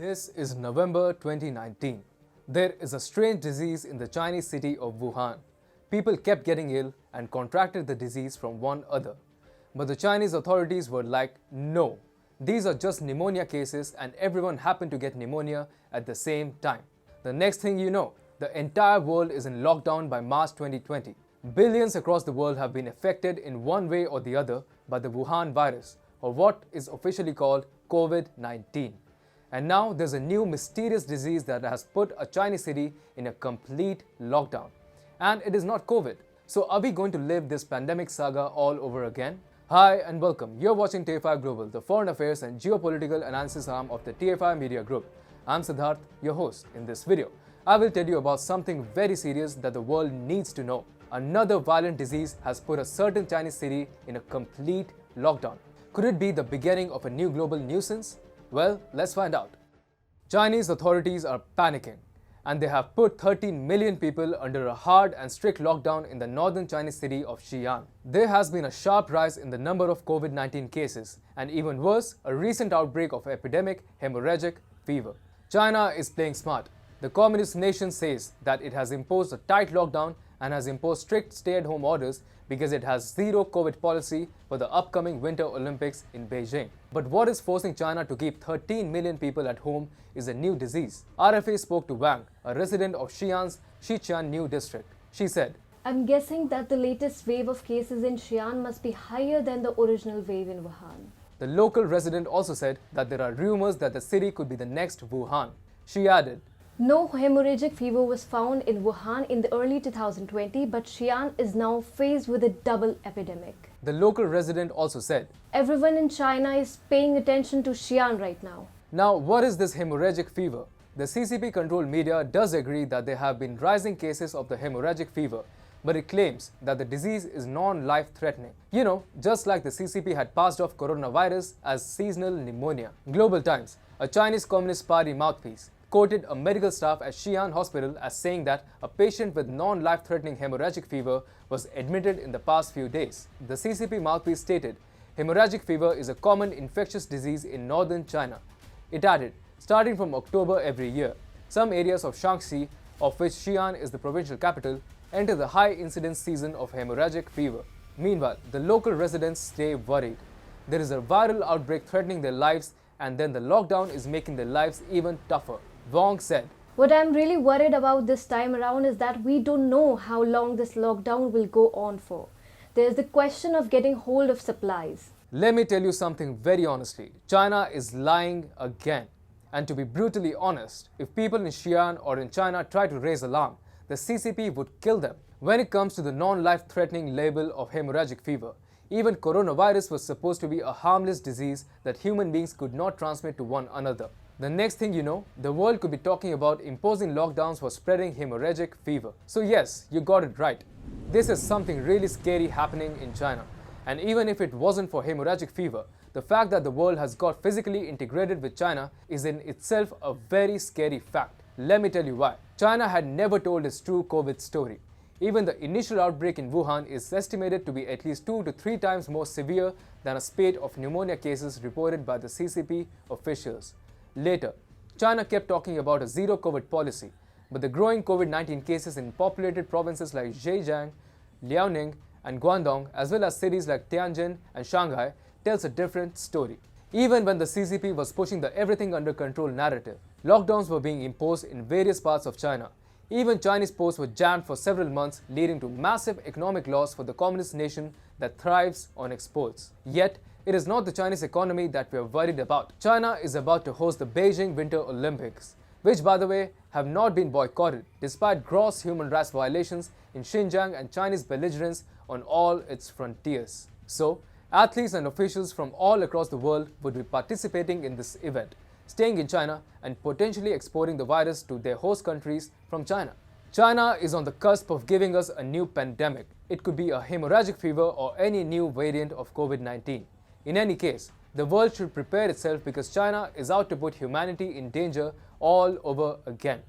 This is November 2019. There is a strange disease in the Chinese city of Wuhan. People kept getting ill and contracted the disease from one another. But the Chinese authorities were like, no, these are just pneumonia cases and everyone happened to get pneumonia at the same time. The next thing you know, the entire world is in lockdown by March 2020. Billions across the world have been affected in one way or the other by the Wuhan virus, or what is officially called COVID-19. And now there's a new mysterious disease that has put a Chinese city in a complete lockdown. And it is not COVID. So are we going to live this pandemic saga all over again? Hi and welcome. You're watching TFI Global, the foreign affairs and geopolitical analysis arm of the TFI Media Group. I'm Siddharth, your host. In this video, I will tell you about something very serious that the world needs to know. Another violent disease has put a certain Chinese city in a complete lockdown. Could it be the beginning of a new global nuisance? Well, let's find out. Chinese authorities are panicking, and they have put 13 million people under a hard and strict lockdown in the northern Chinese city of Xi'an. There has been a sharp rise in the number of COVID-19 cases, and even worse, a recent outbreak of epidemic hemorrhagic fever. China is playing smart. The communist nation says that it has imposed a tight lockdown and has imposed strict stay-at-home orders because it has zero COVID policy for the upcoming Winter Olympics in Beijing. But what is forcing China to keep 13 million people at home is a new disease. RFA spoke to Wang, a resident of Xi'an's Xiqian New District. She said, I'm guessing that the latest wave of cases in Xi'an must be higher than the original wave in Wuhan. The local resident also said that there are rumors that the city could be the next Wuhan. She added, no hemorrhagic fever was found in Wuhan in the early 2020, but Xi'an is now faced with a double epidemic. The local resident also said, everyone in China is paying attention to Xi'an right now. Now, what is this hemorrhagic fever? The CCP-controlled media does agree that there have been rising cases of the hemorrhagic fever, but it claims that the disease is non-life-threatening. You know, just like the CCP had passed off coronavirus as seasonal pneumonia. Global Times, a Chinese Communist Party mouthpiece, quoted a medical staff at Xi'an Hospital as saying that a patient with non-life-threatening hemorrhagic fever was admitted in the past few days. The CCP mouthpiece stated, hemorrhagic fever is a common infectious disease in northern China. It added, starting from October every year, some areas of Shaanxi, of which Xi'an is the provincial capital, enter the high incidence season of hemorrhagic fever. Meanwhile, the local residents stay worried. There is a viral outbreak threatening their lives, and then the lockdown is making their lives even tougher. Wang said, what I'm really worried about this time around is that we don't know how long this lockdown will go on for. There's the question of getting hold of supplies. Let me tell you something very honestly. China is lying again. And to be brutally honest, if people in Xi'an or in China try to raise alarm, the CCP would kill them. When it comes to the non-life-threatening label of hemorrhagic fever, even coronavirus was supposed to be a harmless disease that human beings could not transmit to one another. The next thing you know, the world could be talking about imposing lockdowns for spreading hemorrhagic fever. So yes, you got it right. This is something really scary happening in China. And even if it wasn't for hemorrhagic fever, the fact that the world has got physically integrated with China is in itself a very scary fact. Let me tell you why. China had never told its true COVID story. Even the initial outbreak in Wuhan is estimated to be at least 2 to 3 times more severe than a spate of pneumonia cases reported by the CCP officials. Later, China kept talking about a zero COVID policy, but the growing COVID-19 cases in populated provinces like Zhejiang, Liaoning, and Guangdong, as well as cities like Tianjin and Shanghai, tells a different story. Even when the CCP was pushing the everything under control narrative, lockdowns were being imposed in various parts of China. Even Chinese ports were jammed for several months, leading to massive economic loss for the communist nation that thrives on exports. Yet, it is not the Chinese economy that we are worried about. China is about to host the Beijing Winter Olympics, which by the way have not been boycotted despite gross human rights violations in Xinjiang and Chinese belligerence on all its frontiers. So, athletes and officials from all across the world would be participating in this event, staying in China and potentially exporting the virus to their host countries from China. China is on the cusp of giving us a new pandemic. It could be a hemorrhagic fever or any new variant of COVID-19. In any case, the world should prepare itself because China is out to put humanity in danger all over again.